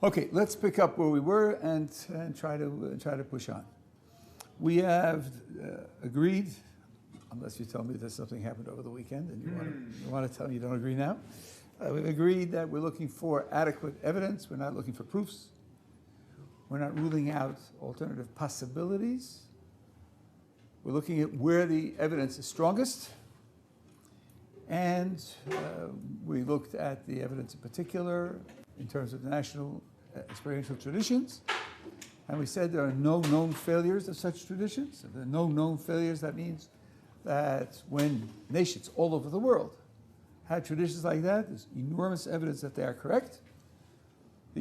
Okay, let's pick up where we were and try to push on. We have agreed, unless you tell me that something happened over the weekend and you want to tell me you don't agree now. We've agreed that we're looking for adequate evidence. We're not looking for proofs. We're not ruling out alternative possibilities. We're looking at where the evidence is strongest. And we looked at the evidence in particular in terms of national experiential traditions. And we said there are no known failures of such traditions. If there are no known failures, that means that when nations all over the world had traditions like that, there's enormous evidence that they are correct.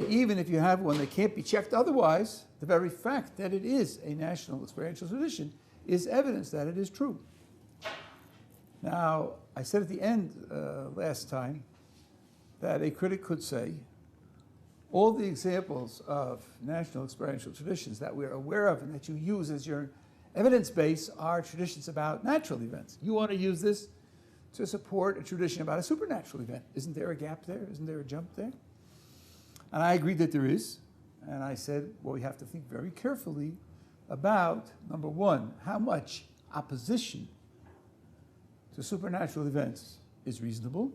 Even if you have one that can't be checked otherwise, the very fact that it is a national experiential tradition is evidence that it is true. Now, I said at the end last time that a critic could say, all the examples of national experiential traditions that we're aware of and that you use as your evidence base are traditions about natural events. You want to use this to support a tradition about a supernatural event. Isn't there a gap there? Isn't there a jump there? And I agreed that there is. And I said, well, we have to think very carefully about, number one, how much opposition to supernatural events is reasonable.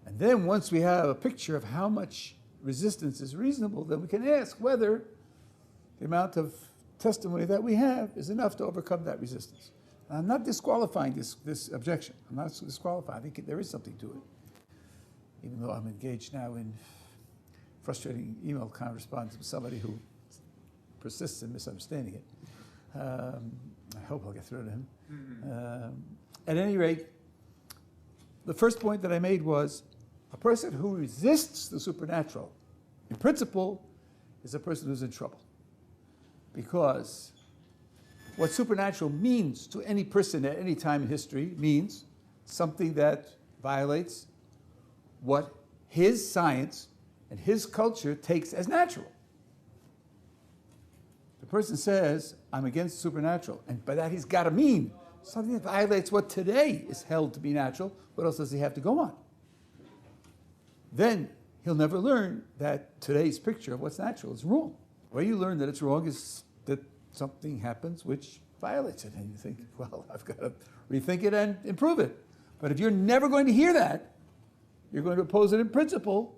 And then once we have a picture of how much resistance is reasonable, then we can ask whether the amount of testimony that we have is enough to overcome that resistance. And I'm not disqualifying this objection. I'm not disqualifying. I think there is something to it, even though I'm engaged now in frustrating email correspondence with somebody who persists in misunderstanding it. I hope I'll get through to him. At any rate, the first point that I made was a person who resists the supernatural, in principle, is a person who's in trouble. Because what supernatural means to any person at any time in history means something that violates what his science and his culture takes as natural. The person says, I'm against supernatural, and by that he's got to mean something that violates what today is held to be natural. What else does he have to go on? Then he'll never learn that today's picture of what's natural is wrong. The way you learn that it's wrong is that something happens which violates it, and you think, well, I've got to rethink it and improve it. But if you're never going to hear that, you're going to oppose it in principle,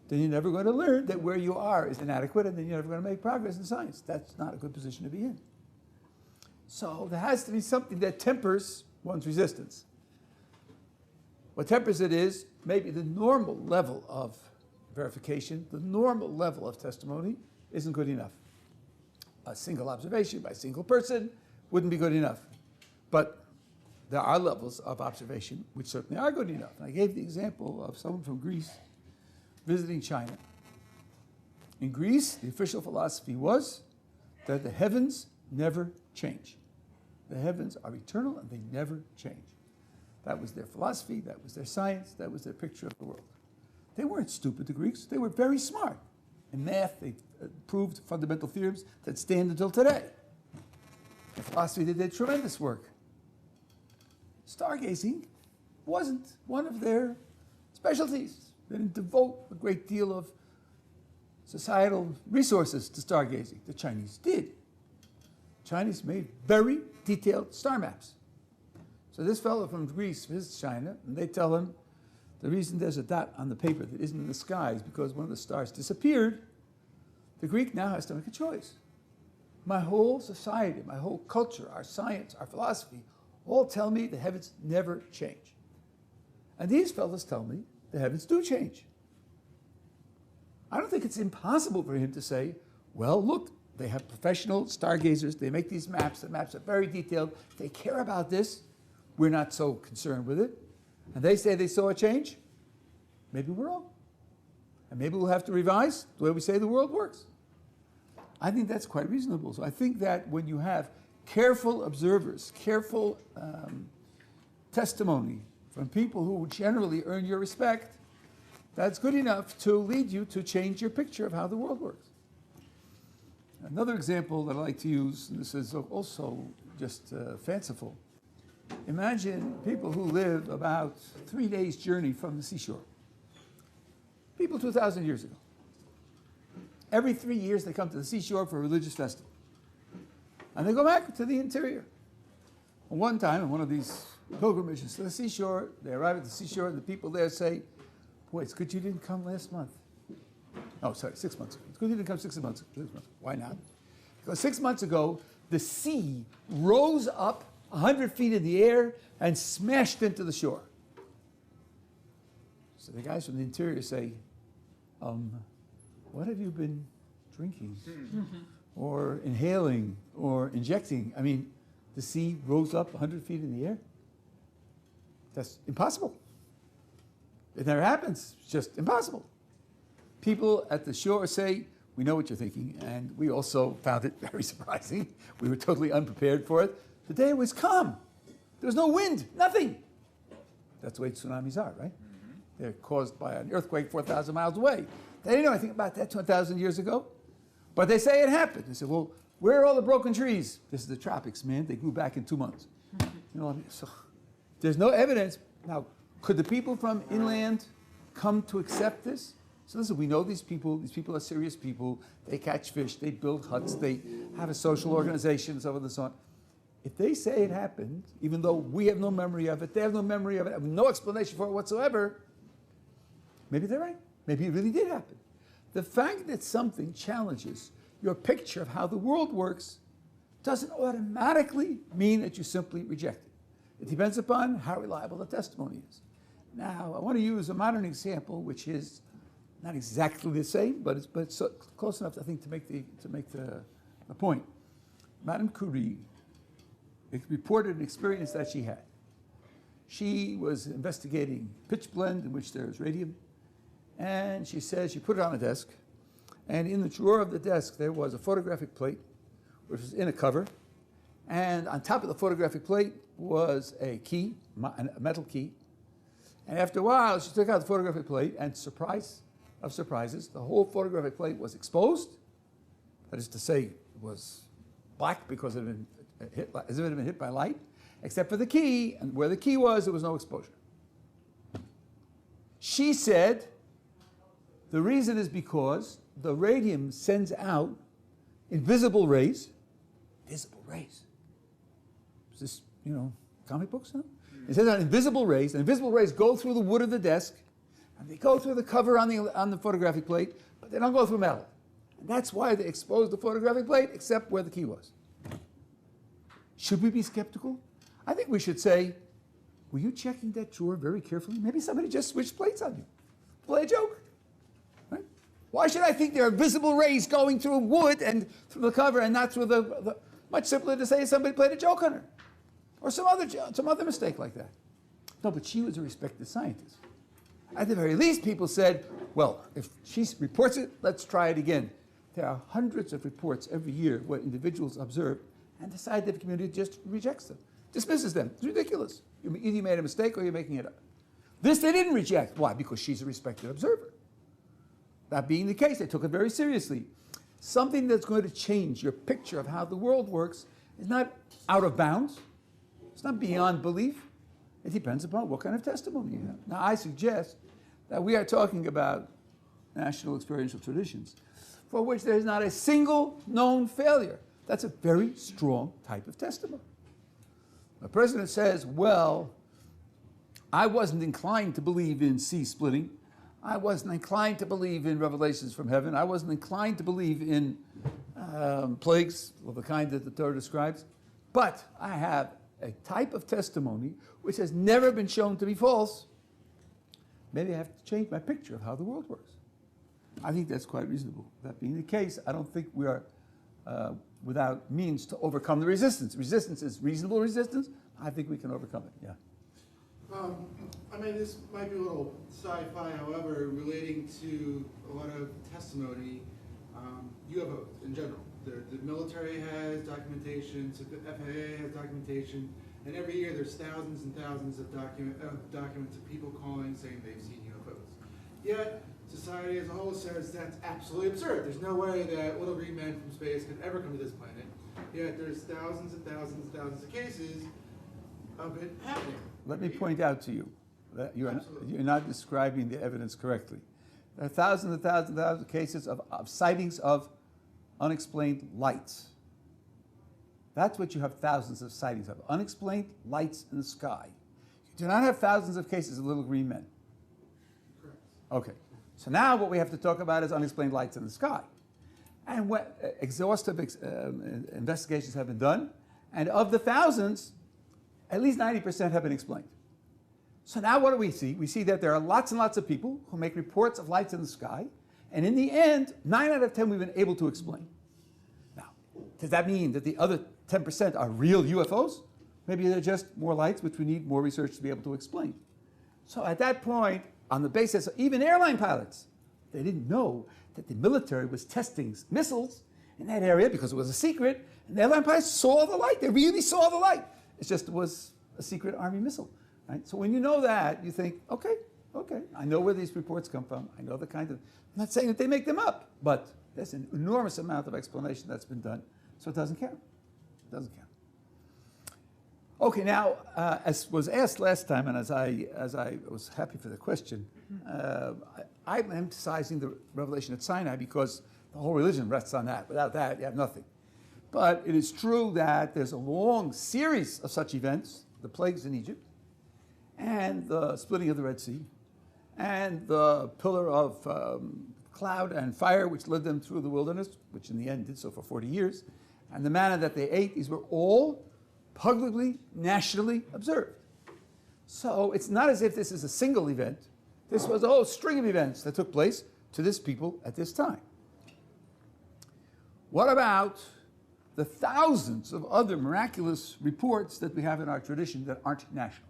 then you're never going to learn that where you are is inadequate, and then you're never going to make progress in science. That's not a good position to be in. So there has to be something that tempers one's resistance. What tempers it is maybe the normal level of verification, the normal level of testimony isn't good enough. A single observation by a single person wouldn't be good enough. But there are levels of observation which certainly are good enough. And I gave the example of someone from Greece visiting China. In Greece, the official philosophy was that the heavens never change. The heavens are eternal and they never change. That was their philosophy, that was their science, that was their picture of the world. They weren't stupid, the Greeks. They were very smart. In math, they proved fundamental theorems that stand until today. In philosophy, they did tremendous work. Stargazing wasn't one of their specialties. They didn't devote a great deal of societal resources to stargazing. The Chinese did. Chinese made very detailed star maps. So this fellow from Greece visits China, and they tell him the reason there's a dot on the paper that isn't in the sky is because one of the stars disappeared. The Greek now has to make a choice. My whole society, my whole culture, our science, our philosophy, all tell me the heavens never change. And these fellows tell me the heavens do change. I don't think it's impossible for him to say, well, look, they have professional stargazers, they make these maps, the maps are very detailed, they care about this, we're not so concerned with it. And they say they saw a change, maybe we're wrong. And maybe we'll have to revise the way we say the world works. I think that's quite reasonable. So I think that when you have careful observers, careful testimony from people who generally earn your respect, that's good enough to lead you to change your picture of how the world works. Another example that I like to use, and this is also just fanciful. Imagine people who live about 3 days' journey from the seashore. People 2,000 years ago. Every 3 years they come to the seashore for a religious festival. And they go back to the interior. One time, on one of these pilgrimages to the seashore, they arrive at the seashore and the people there say, boy, it's good you didn't come last month. Oh, sorry, 6 months ago. It's good you didn't come 6 months ago. Why not? Because 6 months ago, the sea rose up 100 feet in the air and smashed into the shore. So the guys from the interior say, what have you been drinking or inhaling or injecting? I mean, the sea rose up 100 feet in the air. That's impossible. It never happens. It's just impossible. People at the shore say, we know what you're thinking, and we also found it very surprising. We were totally unprepared for it. The day was calm. There was no wind, nothing. That's the way tsunamis are, right? They're caused by an earthquake 4,000 miles away. They didn't know anything about that 2,000 years ago. But they say it happened. They said, well, where are all the broken trees? This is the tropics, man. They grew back in 2 months. You know what I mean? So there's no evidence. Now, could the people from inland come to accept this? So listen, we know these people are serious people. They catch fish, they build huts, they have a social organization, so on and so on. If they say it happened, even though we have no memory of it, they have no memory of it, have no explanation for it whatsoever, maybe they're right. Maybe it really did happen. The fact that something challenges your picture of how the world works doesn't automatically mean that you simply reject it. It depends upon how reliable the testimony is. Now, I want to use a modern example, which is not exactly the same, but it's close enough, I think, to make the point. Madame Curie reported an experience that she had. She was investigating pitch blende in which there is radium, and she says she put it on a desk, and in the drawer of the desk there was a photographic plate, which was in a cover, and on top of the photographic plate was a key, a metal key, and after a while she took out the photographic plate, and surprise of surprises, the whole photographic plate was exposed. That is to say, it was black because it had been hit, as if it had been hit by light, except for the key, and where the key was, there was no exposure. She said the reason is because the radium sends out invisible rays. Visible rays. Is this, comic books now? It sends out invisible rays, and invisible rays go through the wood of the desk, and they go through the cover on the photographic plate, but they don't go through metal. And that's why they exposed the photographic plate, except where the key was. Should we be skeptical? I think we should say, were you checking that drawer very carefully? Maybe somebody just switched plates on you. Play a joke. Right? Why should I think there are visible rays going through wood and through the cover and not through the much simpler to say somebody played a joke on her. Or some other mistake like that. No, but she was a respected scientist. At the very least, people said, well, if she reports it, let's try it again. There are hundreds of reports every year where individuals observe, and the scientific community just rejects them, dismisses them. It's ridiculous. Either you made a mistake or you're making it up. This they didn't reject. Why? Because she's a respected observer. That being the case, they took it very seriously. Something that's going to change your picture of how the world works is not out of bounds. It's not beyond belief. It depends upon what kind of testimony you have. Now, I suggest that we are talking about national experiential traditions for which there is not a single known failure. That's a very strong type of testimony. The president says, well, I wasn't inclined to believe in sea splitting. I wasn't inclined to believe in revelations from heaven. I wasn't inclined to believe in plagues of the kind that the Torah describes. But I have a type of testimony which has never been shown to be false. Maybe I have to change my picture of how the world works. I think that's quite reasonable. That being the case, I don't think we are without means to overcome the resistance. Resistance is reasonable resistance. I think we can overcome it, yeah. This might be a little sci-fi, however, relating to a lot of testimony, UFOs in general. The military has documentation, so the FAA has documentation, and every year there's thousands and thousands of documents of people calling saying they've seen UFOs. Yet, society as a whole says that's absolutely absurd. There's no way that little green men from space could ever come to this planet. Yet there's thousands and thousands and thousands of cases of it happening. Let me point out to you that you're not describing the evidence correctly. There are thousands and thousands and thousands of cases of sightings of unexplained lights. That's what you have thousands of sightings of, unexplained lights in the sky. You do not have thousands of cases of little green men. Correct. Okay, so now what we have to talk about is unexplained lights in the sky. And exhaustive investigations have been done, and of the thousands, at least 90% have been explained. So now what do we see? We see that there are lots and lots of people who make reports of lights in the sky, and in the end, 9 out of 10 we've been able to explain. Now, does that mean that the other 10% are real UFOs? Maybe they're just more lights, which we need more research to be able to explain. So at that point, on the basis of even airline pilots, they didn't know that the military was testing missiles in that area because it was a secret, and the airline pilots saw the light. They really saw the light. It's just it was a secret Army missile. Right? So when you know that, you think, okay, I know where these reports come from. I know the kind of, I'm not saying that they make them up, but there's an enormous amount of explanation that's been done, so it doesn't count. It doesn't count. Okay, now, as was asked last time, and as I was happy for the question, I'm emphasizing the revelation at Sinai because the whole religion rests on that. Without that, you have nothing. But it is true that there's a long series of such events, the plagues in Egypt, and the splitting of the Red Sea, and the pillar of cloud and fire which led them through the wilderness, which in the end did so for 40 years, and the manna that they ate, these were all publicly, nationally observed. So it's not as if this is a single event. This was a whole string of events that took place to this people at this time. What about the thousands of other miraculous reports that we have in our tradition that aren't national?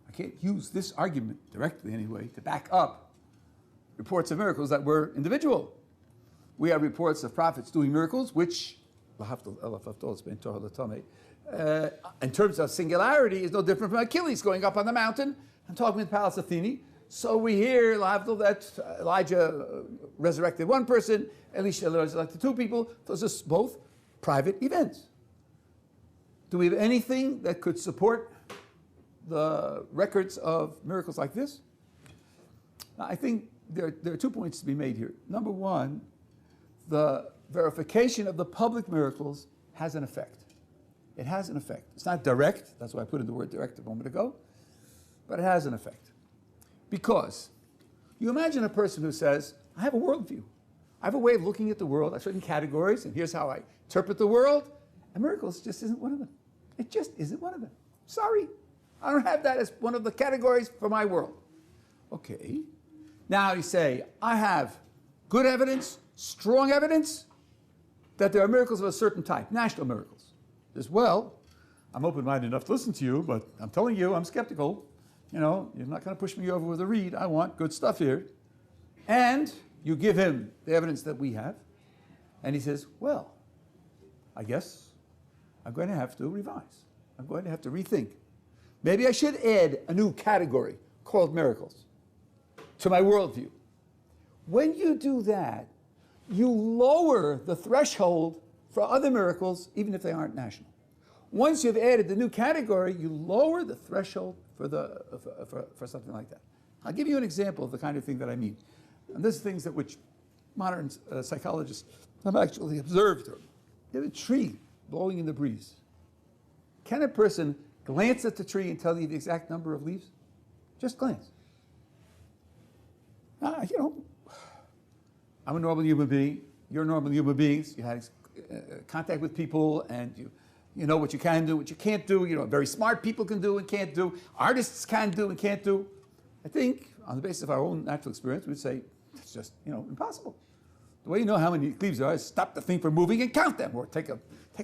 I can't use this argument directly anyway to back up reports of miracles that were individual. We have reports of prophets doing miracles, which in terms of singularity is no different from Achilles going up on the mountain and talking with Pallas Athene. So we hear that Elijah resurrected one person, Elisha resurrected 2 people. Those are both private events. Do we have anything that could support the records of miracles like this? Now, I think there are 2 points to be made here. Number one, the verification of the public miracles has an effect. It has an effect. It's not direct. That's why I put in the word direct a moment ago. But it has an effect. Because you imagine a person who says, I have a worldview. I have a way of looking at the world. I have certain categories, and here's how I interpret the world. And miracles just isn't one of them. It just isn't one of them. Sorry. I don't have that as one of the categories for my world. Okay. Now you say, I have good evidence, strong evidence, that there are miracles of a certain type, national miracles. As well, I'm open-minded enough to listen to you, but I'm telling you, I'm skeptical. You know, you're not going to push me over with a reed. I want good stuff here. And you give him the evidence that we have, and he says, well, I guess I'm going to have to revise. I'm going to have to rethink. Maybe I should add a new category called miracles to my worldview. When you do that, you lower the threshold for other miracles, even if they aren't national. Once you've added the new category, you lower the threshold for something like that. I'll give you an example of the kind of thing that I mean. And this is things that which modern psychologists have actually observed. You have a tree blowing in the breeze. Can a person glance at the tree and tell you the exact number of leaves? Just glance. I'm a normal human being. You're normal human beings. You had contact with people, and you know what you can do, what you can't do. You know, very smart people can do and can't do. Artists can do and can't do. I think, on the basis of our own natural experience, we'd say it's just impossible. The way you know how many leaves there are is stop the thing from moving and count them, or take a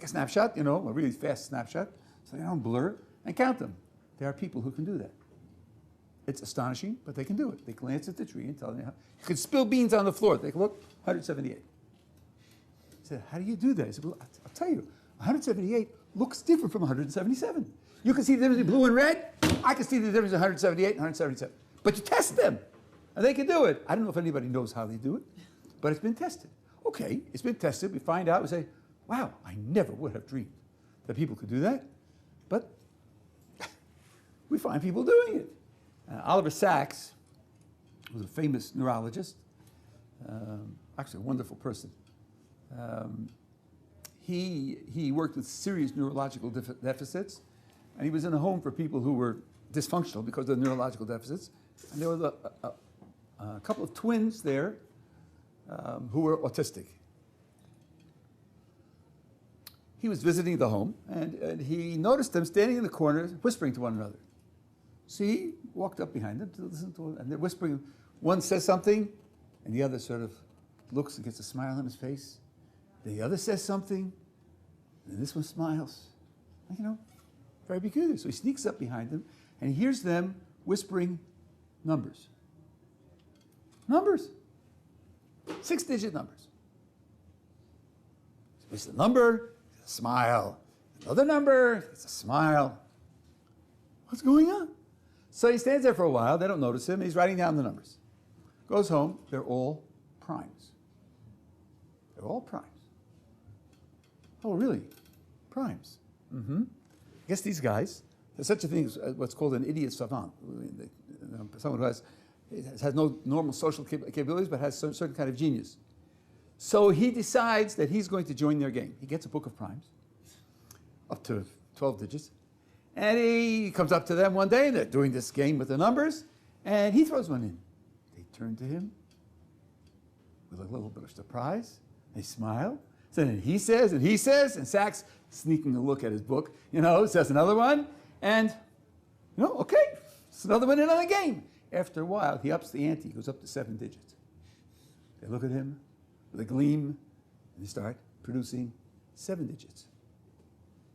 snapshot, a really fast snapshot, so they don't blur, and count them. There are people who can do that. It's astonishing, but they can do it. They glance at the tree and tell you how. You can spill beans on the floor. They can look, 178. I said, how do you do that? I said, well, I'll tell you. 178 looks different from 177. You can see the difference in blue and red. I can see the difference in 178 and 177. But you test them, and they can do it. I don't know if anybody knows how they do it, but it's been tested. Okay, it's been tested. We find out. We say, wow, I never would have dreamed that people could do that. But we find people doing it. Oliver Sacks was a famous neurologist, actually a wonderful person. He worked with serious neurological deficits, and he was in a home for people who were dysfunctional because of neurological deficits. And there was a couple of twins there who were autistic. He was visiting the home, and he noticed them standing in the corner whispering to one another. So he walked up behind them to listen to them, and they're whispering. One says something, and the other sort of looks and gets a smile on his face. The other says something, and this one smiles. You know, very peculiar. So he sneaks up behind them, and he hears them whispering numbers. Numbers. 6-digit numbers. So it's the number, it's a smile. Another number, it's a smile. What's going on? So he stands there for a while. They don't notice him. He's writing down the numbers. Goes home. They're all primes. They're all primes. Oh, really? Primes. Mm-hmm. I guess these guys, there's such a thing as what's called an idiot savant. Someone who has no normal social capabilities but has some certain kind of genius. So he decides that he's going to join their game. He gets a book of primes, up to 12 digits, and he comes up to them one day, and they're doing this game with the numbers, and he throws one in. They turn to him with a little bit of surprise. They smile. So then he says, and Sachs, sneaking a look at his book, says another one, and, okay, it's another one in another game. After a while, he ups the ante, goes up to 7 digits. They look at him with a gleam, and they start producing 7 digits.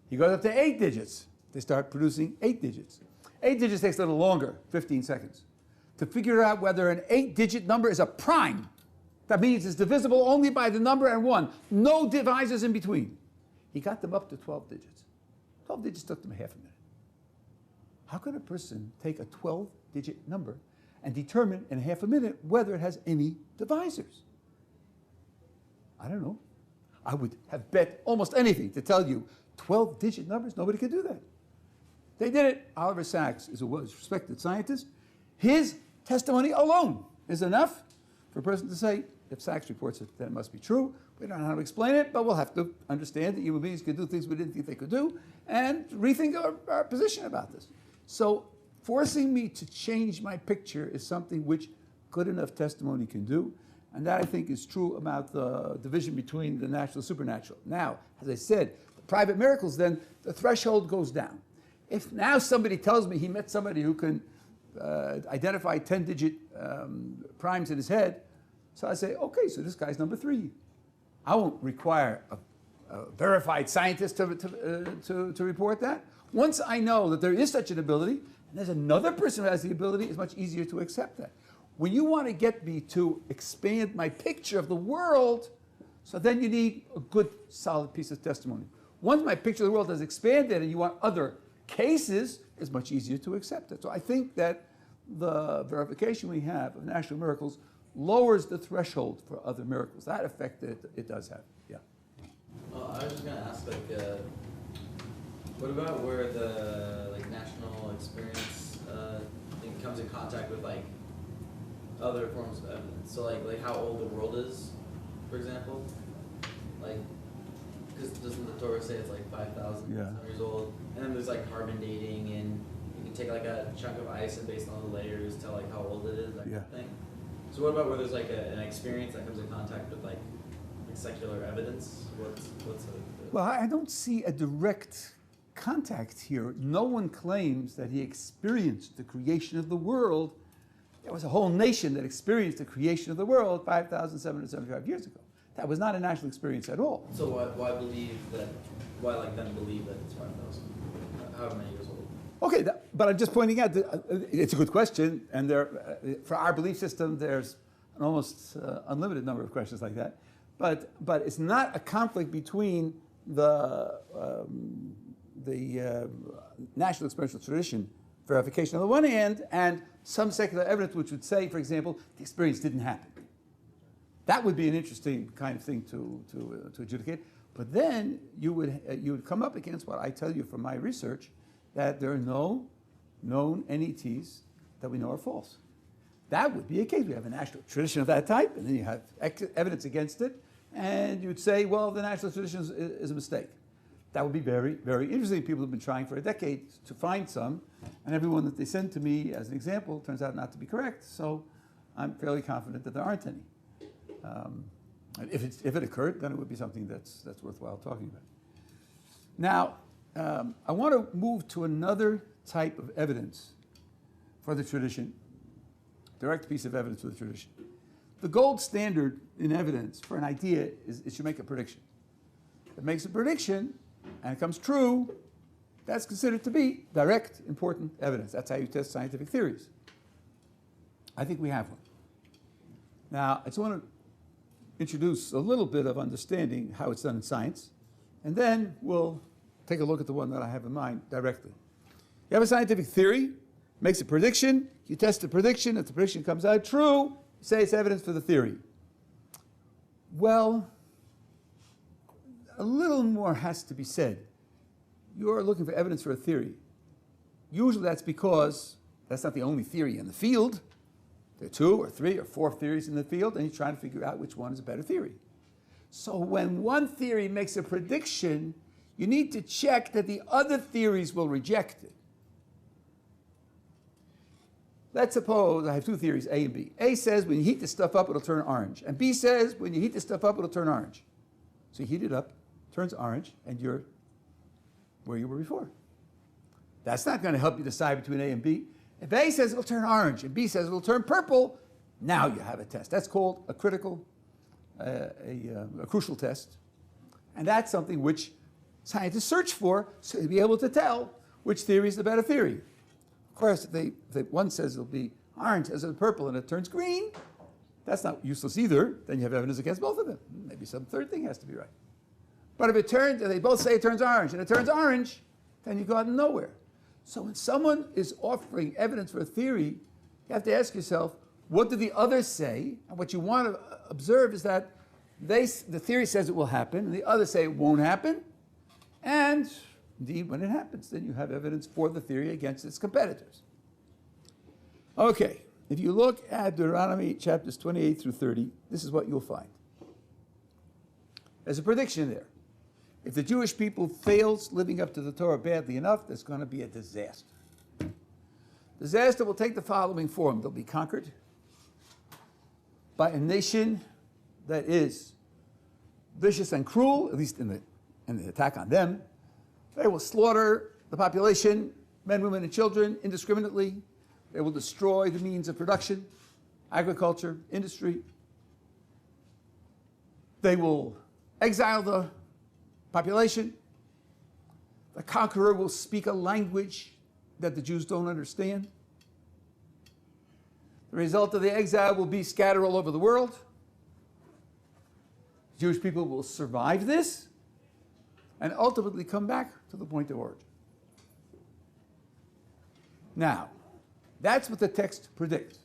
He goes up to 8 digits. They start producing 8 digits. 8 digits takes a little longer, 15 seconds, to figure out whether an 8-digit number is a prime. That means it's divisible only by the number and 1. No divisors in between. He got them up to 12 digits. 12 digits took them half a minute. How could a person take a 12-digit number and determine in half a minute whether it has any divisors? I don't know. I would have bet almost anything to tell you 12-digit numbers. Nobody could do that. They did it. Oliver Sacks is a respected scientist. His testimony alone is enough for a person to say, if Sacks reports it, then it must be true. We don't know how to explain it, but we'll have to understand that human beings could do things we didn't think they could do and rethink our position about this. So forcing me to change my picture is something which good enough testimony can do. And that, I think, is true about the division between the natural and supernatural. Now, as I said, the private miracles, then the threshold goes down. If now somebody tells me he met somebody who can identify 10-digit primes in his head, so I say, okay, so this guy's number 3. I won't require a verified scientist to report that. Once I know that there is such an ability, and there's another person who has the ability, it's much easier to accept that. When you want to get me to expand my picture of the world, so then you need a good, solid piece of testimony. Once my picture of the world has expanded and you want other cases, it's much easier to accept it. So I think that the verification we have of natural miracles lowers the threshold for other miracles. That effect it does have, yeah. Well, I was just going to ask, what about where the national experience thing comes in contact with other forms of evidence? So like how old the world is, for example, because doesn't the Torah say it's 5,000 years old? And then there's carbon dating, and you can take a chunk of ice and based on the layers tell how old it is, that kind of thing. So what about where there's an experience that comes in contact with secular evidence? Well, I don't see a direct contact here. No one claims that he experienced the creation of the world. There was a whole nation that experienced the creation of the world 5,775 years ago. That was not a national experience at all. So why believe that? Why then believe that it's 5,000? However many years old? Okay, but I'm just pointing out that it's a good question, and for our belief system, there's an almost unlimited number of questions like that. But it's not a conflict between the national experiential tradition verification on the one hand and some secular evidence which would say, for example, the experience didn't happen. That would be an interesting kind of thing to adjudicate. But then you would come up against what I tell you from my research, that there are no known NETs that we know are false. that would be a case. We have a national tradition of that type, and then you have evidence against it, and you'd say, well, the national tradition is a mistake. That would be very, very interesting. People have been trying for a decade to find some, and everyone that they send to me as an example turns out not to be correct, so I'm fairly confident that there aren't any. If it occurred, then it would be something that's worthwhile talking about. Now, I want to move to another type of evidence for the tradition, direct piece of evidence for the tradition. The gold standard in evidence for an idea is it should make a prediction. If it makes a prediction and it comes true, that's considered to be direct, important evidence. That's how you test scientific theories. I think we have one. Now, I just want to introduce a little bit of understanding how it's done in science, and then we'll take a look at the one that I have in mind directly. You have a scientific theory, makes a prediction, you test the prediction, if the prediction comes out true, you say it's evidence for the theory. Well, a little more has to be said. You're looking for evidence for a theory. Usually that's because that's not the only theory in the field. There are 2 or 3 or 4 theories in the field, and you're trying to figure out which one is a better theory. So when one theory makes a prediction, you need to check that the other theories will reject it. Let's suppose I have 2 theories, A and B. A says when you heat this stuff up, it'll turn orange. And B says when you heat this stuff up, it'll turn orange. So you heat it up, turns orange, and you're where you were before. That's not going to help you decide between A and B. If A says it'll turn orange and B says it'll turn purple, now you have a test. That's called a crucial test. And that's something which scientists search for so they'll be able to tell which theory is the better theory. Of course, if one says it'll be orange as it's purple and it turns green, that's not useless either. Then you have evidence against both of them. Maybe some third thing has to be right. But if they both say it turns orange and it turns orange, then you go out nowhere. So when someone is offering evidence for a theory, you have to ask yourself, what do the others say? And what you want to observe is that the theory says it will happen, and the others say it won't happen. And indeed, when it happens, then you have evidence for the theory against its competitors. Okay, if you look at Deuteronomy chapters 28 through 30, this is what you'll find. There's a prediction there. If the Jewish people fails living up to the Torah badly enough, there's going to be a disaster. Disaster will take the following form. They'll be conquered by a nation that is vicious and cruel, at least in the attack on them. They will slaughter the population, men, women, and children, indiscriminately. They will destroy the means of production, agriculture, industry. They will exile the population. The conqueror will speak a language that the Jews don't understand. The result of the exile will be scattered all over the world. Jewish people will survive this and ultimately come back to the point of origin. Now, that's what the text predicts.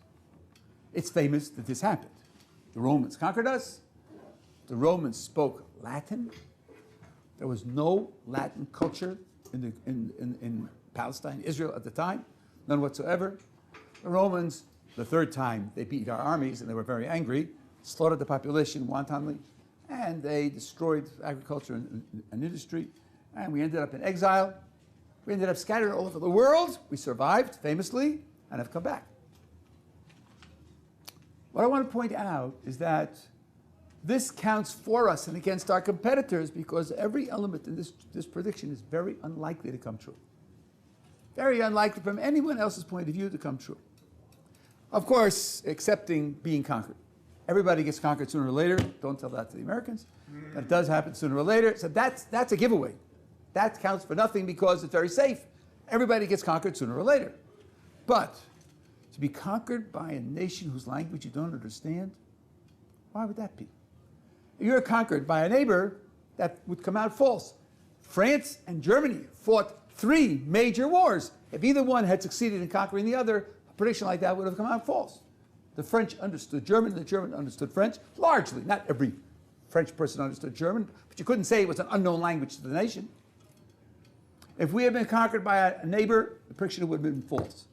It's famous that this happened. The Romans conquered us. The Romans spoke Latin. There was no Latin culture in Palestine, Israel at the time, none whatsoever. The Romans, the third time they beat our armies, and they were very angry, slaughtered the population wantonly, and they destroyed agriculture and industry, and we ended up in exile. We ended up scattered all over the world. We survived, famously, and have come back. What I want to point out is that this counts for us and against our competitors because every element in this prediction is very unlikely to come true. Very unlikely from anyone else's point of view to come true. Of course, excepting being conquered. Everybody gets conquered sooner or later. Don't tell that to the Americans. But it does happen sooner or later. So that's a giveaway. That counts for nothing because it's very safe. Everybody gets conquered sooner or later. But to be conquered by a nation whose language you don't understand, why would that be? If you're conquered by a neighbor, that would come out false. France and Germany fought 3 major wars. If either one had succeeded in conquering the other, a prediction like that would have come out false. The French understood German, the German understood French, largely. Not every French person understood German, but you couldn't say it was an unknown language to the nation. If we had been conquered by a neighbor, the prediction would have been false.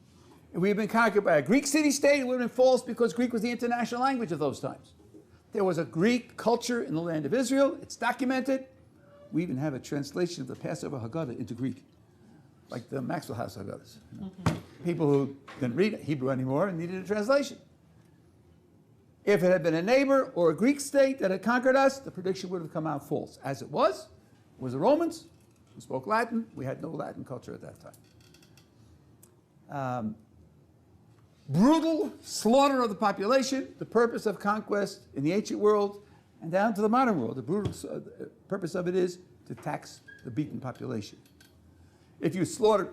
If we had been conquered by a Greek city-state, it would have been false because Greek was the international language of those times. There was a Greek culture in the land of Israel. It's documented. We even have a translation of the Passover Haggadah into Greek, like the Maxwell House Haggadahs. People who didn't read Hebrew anymore and needed a translation. If it had been a neighbor or a Greek state that had conquered us, the prediction would have come out false. As it was the Romans who spoke Latin. We had no Latin culture at that time. Brutal slaughter of the population, the purpose of conquest in the ancient world and down to the modern world. The brutal purpose of it is to tax the beaten population. If you slaughter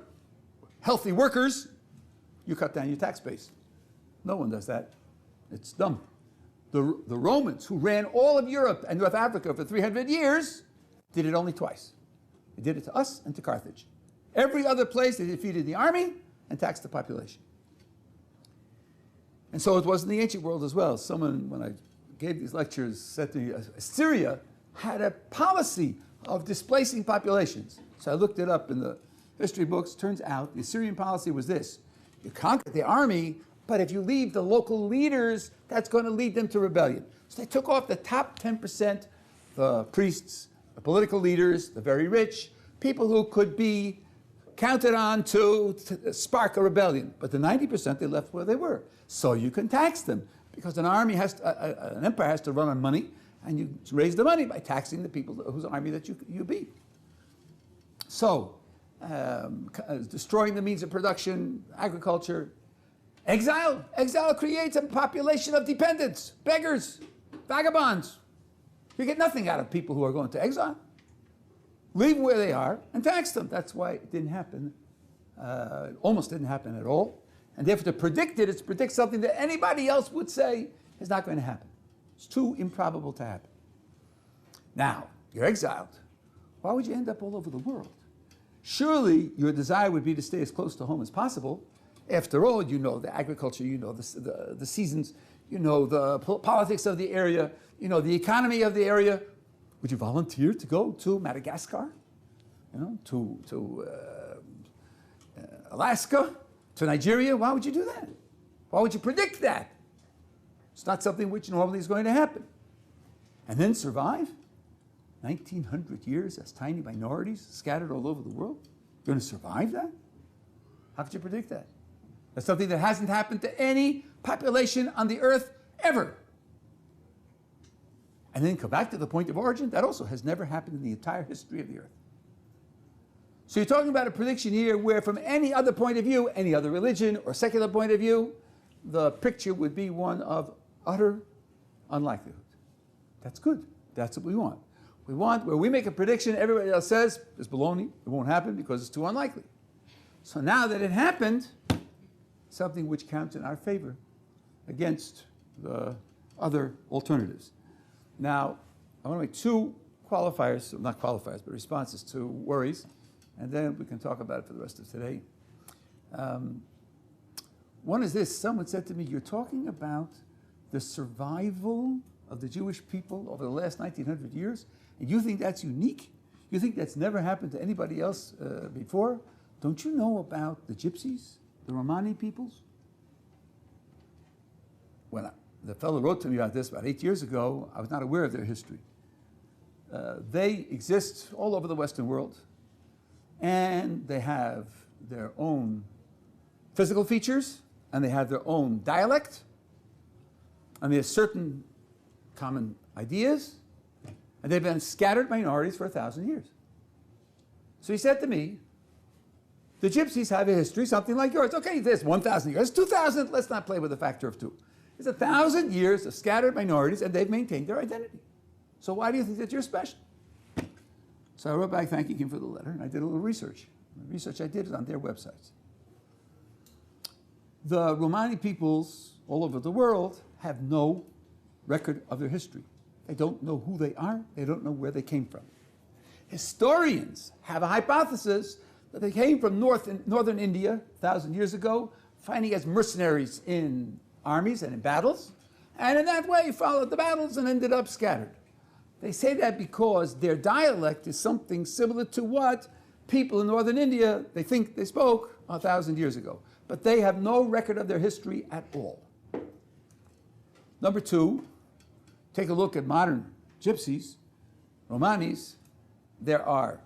healthy workers, you cut down your tax base. No one does that. It's dumb. The Romans, who ran all of Europe and North Africa for 300 years, did it only twice. They did it to us and to Carthage. Every other place, they defeated the army and taxed the population. And so it was in the ancient world as well. Someone, when I gave these lectures, said to me, Assyria had a policy of displacing populations. So I looked it up in the history books. Turns out the Assyrian policy was this. You conquer the army, but if you leave the local leaders, that's going to lead them to rebellion. So they took off the top 10%, the priests, the political leaders, the very rich, people who could be counted on to spark a rebellion. But the 90% they left where they were. So you can tax them, because an army has to, an empire has to run on money, and you raise the money by taxing the people whose army that you beat. So, destroying the means of production, agriculture. Exile creates a population of dependents, beggars, vagabonds. You get nothing out of people who are going to exile. Leave where they are and tax them. That's why it didn't happen. It almost didn't happen at all. And therefore, to predict it is to predict something that anybody else would say is not going to happen. It's too improbable to happen. Now, you're exiled. Why would you end up all over the world? Surely your desire would be to stay as close to home as possible. After all, you know the agriculture, you know the seasons, you know the politics of the area, you know the economy of the area. Would you volunteer to go to Madagascar? You know, to Alaska? To Nigeria? Why would you do that? Why would you predict that? It's not something which normally is going to happen. And then survive 1,900 years as tiny minorities scattered all over the world? You're going to survive that? How could you predict that? That's something that hasn't happened to any population on the earth ever. And then come back to the point of origin. That also has never happened in the entire history of the earth. So you're talking about a prediction here where from any other point of view, any other religion or secular point of view, the picture would be one of utter unlikelihood. That's good. That's what we want. We want where we make a prediction, everybody else says, it's baloney, it won't happen because it's too unlikely. So now that it happened, something which counts in our favor against the other alternatives. Now, I want to make two qualifiers, not qualifiers, but responses to worries, and then we can talk about it for the rest of today. One is this. Someone said to me, you're talking about the survival of the Jewish people over the last 1,900 years, and you think that's unique? You think that's never happened to anybody else before? Don't you know about the Gypsies, the Romani peoples? When the fellow wrote to me about this about 8 years ago, I was not aware of their history. They exist all over the Western world, and they have their own physical features, and they have their own dialect, and they have certain common ideas, and they've been scattered minorities for 1,000 years. So he said to me, the Gypsies have a history, something like yours. Okay, there's 1,000 years, 2,000, let's not play with the factor of 2. It's 1,000 years of scattered minorities, and they've maintained their identity. So why do you think that you're special? So I wrote back thanking him for the letter, and I did a little research. The research I did is on their websites. The Romani peoples all over the world have no record of their history. They don't know who they are. They don't know where they came from. Historians have a hypothesis that they came from northern India 1,000 years ago, fighting as mercenaries in armies and in battles, and in that way followed the battles and ended up scattered. They say that because their dialect is something similar to what people in northern India, they think they spoke 1,000 years ago. but they have no record of their history at all. Number two, take a look at modern gypsies, Romanis. There are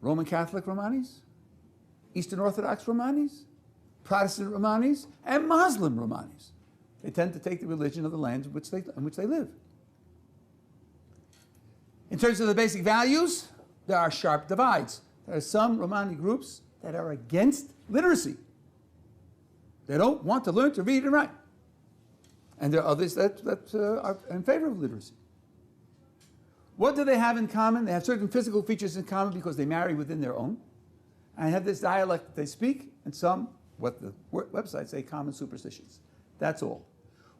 Roman Catholic Romanis, Eastern Orthodox Romanis, Protestant Romanis, and Muslim Romanis. They tend to take the religion of the land in which they live. In terms of the basic values, there are sharp divides. There are some Romani groups that are against literacy. They don't want to learn to read and write. And there are others that are in favor of literacy. What do they have in common? They have certain physical features in common because they marry within their own and have this dialect that they speak, and some, what the websites say, common superstitions. That's all.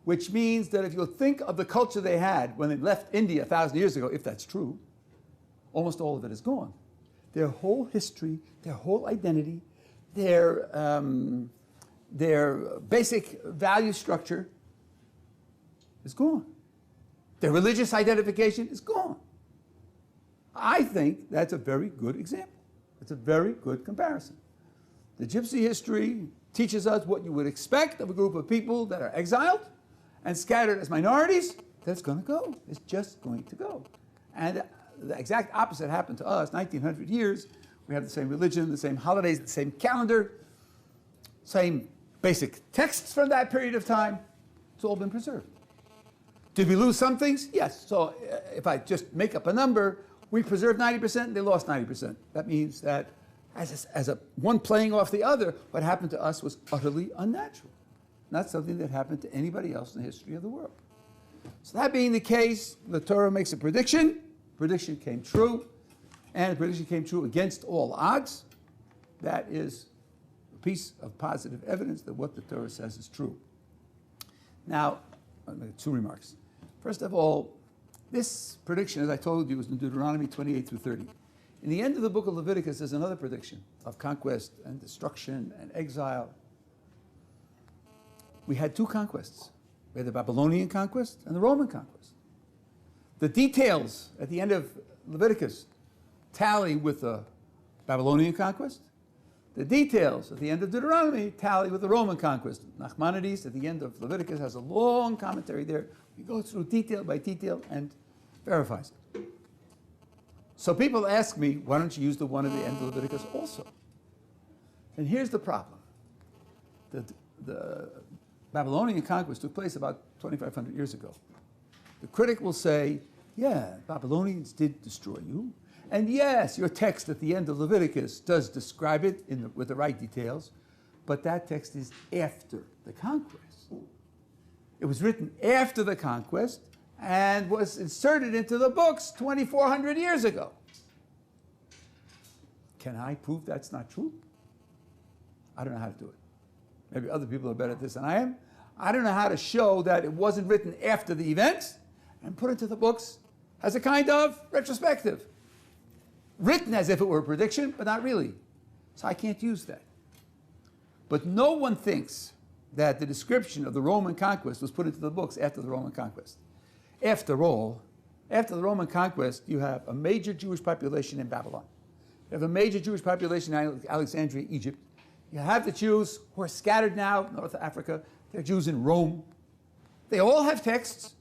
Which means that if you think of the culture they had when they left India 1,000 years ago, if that's true, almost all of it is gone. Their whole history, their whole identity, their basic value structure is gone. Their religious identification is gone. I think that's a very good example. It's a very good comparison. The gypsy history teaches us what you would expect of a group of people that are exiled and scattered as minorities. That's going to go. It's just going to go. And the exact opposite happened to us. 1,900 years, we have the same religion, the same holidays, the same calendar, same basic texts from that period of time. It's all been preserved. Did we lose some things? Yes. So if I just make up a number, we preserved 90%, they lost 90%. That means that as a one playing off the other, what happened to us was utterly unnatural. Not something that happened to anybody else in the history of the world. So that being the case, the Torah makes a prediction. Prediction came true, and the prediction came true against all odds. That is a piece of positive evidence that what the Torah says is true. Now, I'll make two remarks. First of all, this prediction, as I told you, is in Deuteronomy 28 through 30. In the end of the book of Leviticus, there's another prediction of conquest and destruction and exile. We had two conquests. We had the Babylonian conquest and the Roman conquest. The details at the end of Leviticus tally with the Babylonian conquest. The details at the end of Deuteronomy tally with the Roman conquest. Nachmanides at the end of Leviticus has a long commentary there. We go through detail by detail and verifies it. So people ask me, why don't you use the one at the end of Leviticus also? And here's the problem. The Babylonian conquest took place about 2,500 years ago. The critic will say, yeah, Babylonians did destroy you. And yes, your text at the end of Leviticus does describe it with the right details, but that text is after the conquest. It was written after the conquest and was inserted into the books 2,400 years ago. Can I prove that's not true? I don't know how to do it. Maybe other people are better at this than I am. I don't know how to show that it wasn't written after the event and put into the books as a kind of retrospective. Written as if it were a prediction, but not really. So I can't use that. But no one thinks that the description of the Roman conquest was put into the books after the Roman conquest. After all, after the Roman conquest, you have a major Jewish population in Babylon. You have a major Jewish population in Alexandria, Egypt. You have the Jews who are scattered now, North Africa. There are Jews in Rome. They all have texts.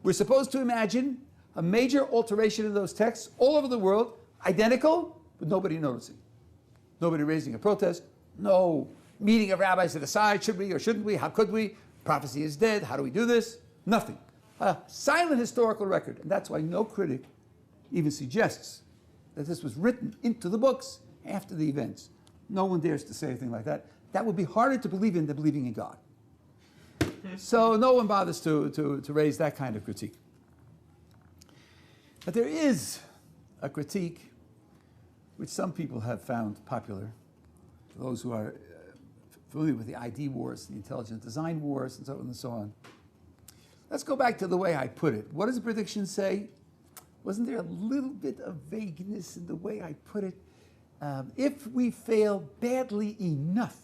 We're supposed to imagine a major alteration of those texts all over the world, identical, with nobody noticing. Nobody raising a protest. No meeting of rabbis to decide, should we or shouldn't we? How could we? Prophecy is dead. How do we do this? Nothing. A silent historical record. And that's why no critic even suggests that this was written into the books after the events. No one dares to say anything like that. That would be harder to believe in than believing in God. So no one bothers to raise that kind of critique. But there is a critique which some people have found popular, those who are familiar with the ID wars, the intelligent design wars, and so on and so on. Let's go back to the way I put it. What does the prediction say? Wasn't there a little bit of vagueness in the way I put it? If we fail badly enough,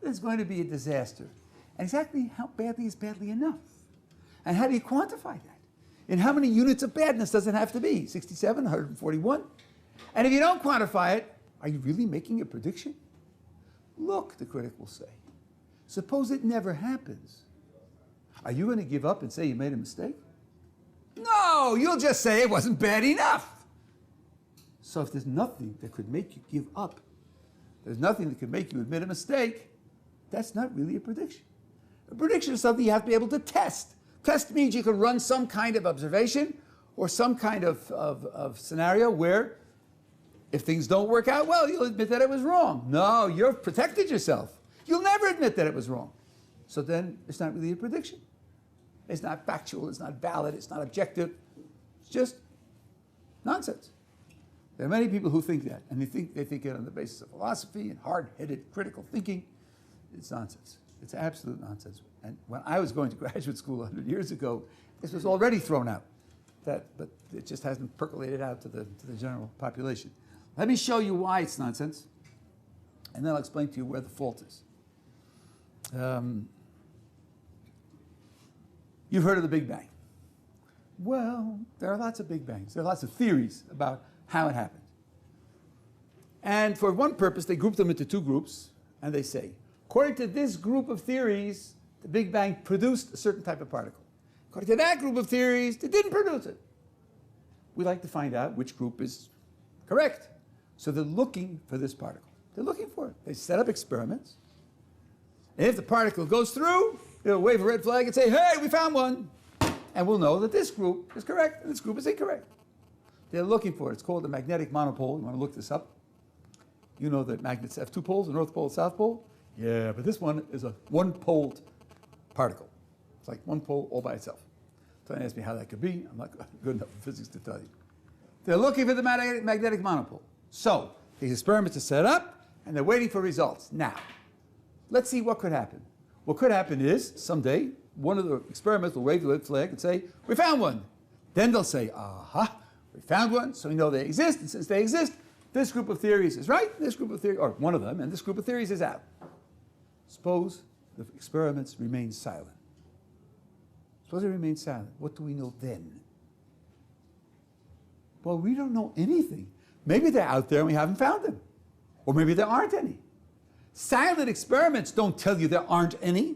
there's going to be a disaster. And exactly how badly is badly enough? And how do you quantify that? In how many units of badness does it have to be? 67, 141? And if you don't quantify it, Are you really making a prediction? Look, the critic will say, suppose it never happens. Are you going to give up and say you made a mistake? No, you'll just say it wasn't bad enough. So if there's nothing that could make you give up, there's nothing that could make you admit a mistake, that's not really a prediction. A prediction is something you have to be able to test. Test means you can run some kind of observation or some kind of scenario where if things don't work out well, you'll admit that it was wrong. No, you've protected yourself. You'll never admit that it was wrong. So then it's not really a prediction. It's not factual, it's not valid, it's not objective. It's just nonsense. There are many people who think that, and they think it on the basis of philosophy and hard-headed critical thinking. It's nonsense. It's absolute nonsense. And when I was going to graduate school 100 years ago, this was already thrown out. But it just hasn't percolated out to the general population. Let me show you why it's nonsense, and then I'll explain to you where the fault is. You've heard of the Big Bang. Well, there are lots of Big Bangs. There are lots of theories about how it happened. And for one purpose, they group them into two groups, and they say, according to this group of theories, the Big Bang produced a certain type of particle. According to that group of theories, it didn't produce it. We like to find out which group is correct. So they're looking for this particle. They're looking for it. They set up experiments. And if the particle goes through, they'll wave a red flag and say, hey, we found one. And we'll know that this group is correct and this group is incorrect. They're looking for it. It's called the magnetic monopole. You want to look this up? You know that magnets have two poles, the North Pole and South Pole? Yeah, but this one is a one-poled particle. It's like one pole all by itself. Don't ask me how that could be. I'm not good enough in physics to tell you. They're looking for the magnetic monopole. So these experiments are set up, and they're waiting for results. Now, let's see what could happen. What could happen is, someday, one of the experiments will wave the red flag and say, we found one. Then they'll say, aha, we found one, so we know they exist, and since they exist, this group of theories is right, this group of theories, or one of them, and this group of theories is out. Suppose the experiments remain silent. Suppose they remain silent. What do we know then? Well, we don't know anything. Maybe they're out there and we haven't found them. Or maybe there aren't any. Silent experiments don't tell you there aren't any.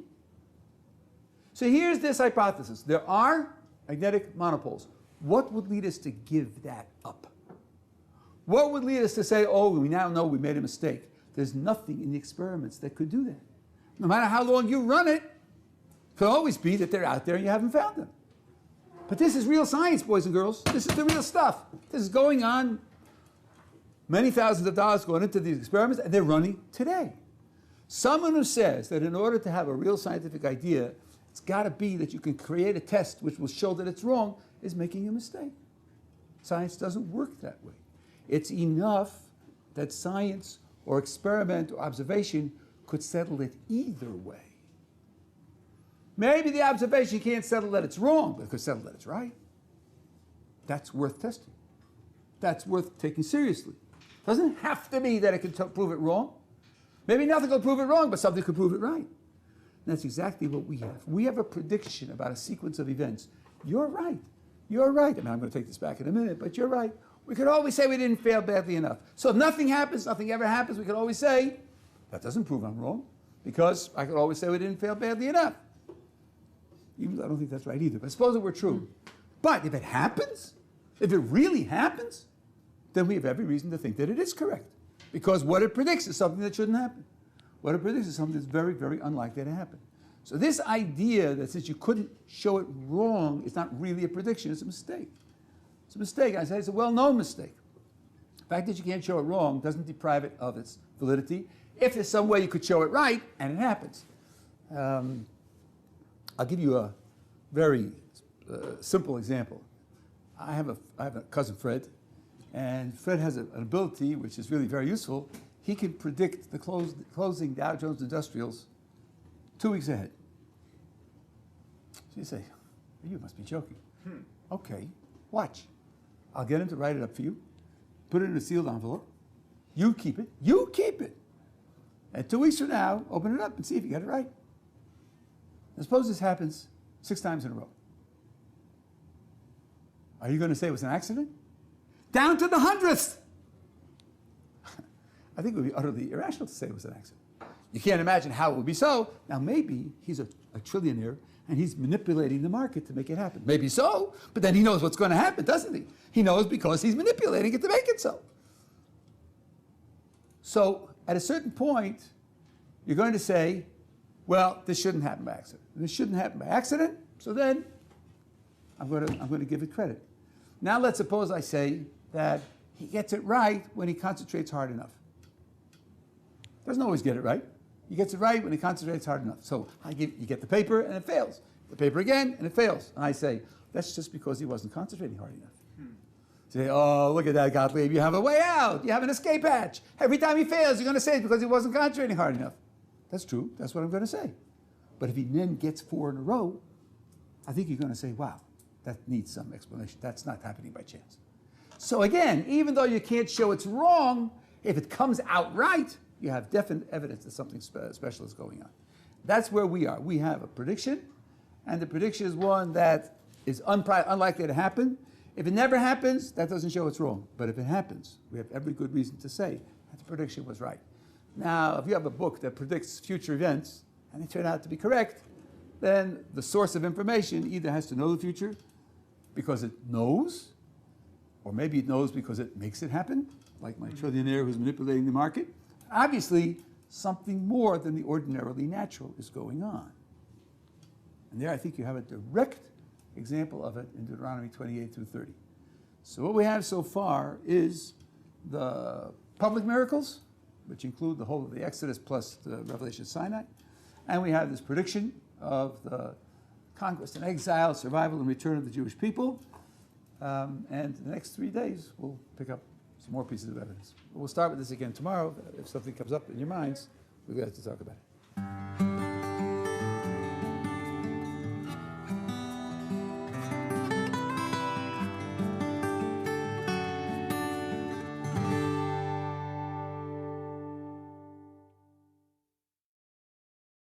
So here's this hypothesis. There are magnetic monopoles. What would lead us to give that up? What would lead us to say, oh, we now know we made a mistake? There's nothing in the experiments that could do that. No matter how long you run it, it could always be that they're out there and you haven't found them. But this is real science, boys and girls. This is the real stuff. This is going on. Many thousands of dollars going into these experiments, and they're running today. Someone who says that in order to have a real scientific idea, it's got to be that you can create a test which will show that it's wrong, is making a mistake. Science doesn't work that way. It's enough that science or experiment or observation could settle it either way. Maybe the observation can't settle that it's wrong, but it could settle that it's right. That's worth testing. That's worth taking seriously. Doesn't have to be that it can prove it wrong. Maybe nothing will prove it wrong, but something could prove it right. And that's exactly what we have. We have a prediction about a sequence of events. You're right. You're right. I mean, I'm going to take this back in a minute, but you're right. We could always say we didn't fail badly enough. So if nothing happens, nothing ever happens, we could always say, that doesn't prove I'm wrong, because I could always say we didn't fail badly enough. Even though I don't think that's right either, but suppose it were true. But if it happens, if it really happens, then we have every reason to think that it is correct. Because what it predicts is something that shouldn't happen. What it predicts is something that's very, very unlikely to happen. So this idea that since you couldn't show it wrong, it's not really a prediction, it's a mistake. It's a mistake. I say it's a well-known mistake. The fact that you can't show it wrong doesn't deprive it of its validity. If there's some way you could show it right, and it happens. I'll give you a very simple example. I have a cousin, Fred, and Fred has an ability which is really very useful. He can predict the closing Dow Jones Industrials 2 weeks ahead. So you say, you must be joking. Okay, watch. I'll get him to write it up for you, put it in a sealed envelope. You keep it. You keep it. And 2 weeks from now, open it up and see if you got it right. Now suppose this happens 6 times in a row. Are you going to say it was an accident? Down to the 100th. I think it would be utterly irrational to say it was an accident. You can't imagine how it would be so. Now, maybe he's a trillionaire and he's manipulating the market to make it happen. Maybe so, but then he knows what's going to happen, doesn't he? He knows because he's manipulating it to make it so. So, at a certain point, you're going to say, well, this shouldn't happen by accident. This shouldn't happen by accident, so then I'm going to give it credit. Now, let's suppose I say that he gets it right when he concentrates hard enough. Doesn't always get it right. He gets it right when he concentrates hard enough. So you get the paper and it fails. The paper again and it fails. And I say, that's just because he wasn't concentrating hard enough. Say, oh, look at that, Gottlieb. You have a way out. You have an escape hatch. Every time he fails, you're going to say it's because he wasn't concentrating hard enough. That's true. That's what I'm going to say. But if he then gets 4 in a row, I think you're going to say, wow, that needs some explanation. That's not happening by chance. So again, even though you can't show it's wrong, if it comes out right, you have definite evidence that something special is going on. That's where we are. We have a prediction, and the prediction is one that is unlikely to happen. If it never happens, that doesn't show it's wrong. But if it happens, we have every good reason to say that the prediction was right. Now, if you have a book that predicts future events, and they turn out to be correct, then the source of information either has to know the future because it knows, or maybe it knows because it makes it happen, like my trillionaire who's manipulating the market. Obviously, something more than the ordinarily natural is going on. And there I think you have a direct example of it in Deuteronomy 28 through 30. So what we have so far is the public miracles, which include the whole of the Exodus plus the Revelation of Sinai. And we have this prediction of the conquest and exile, survival and return of the Jewish people. And the next 3 days, we'll pick up some more pieces of evidence. We'll start with this again tomorrow. If something comes up in your minds, we'll have to talk about it.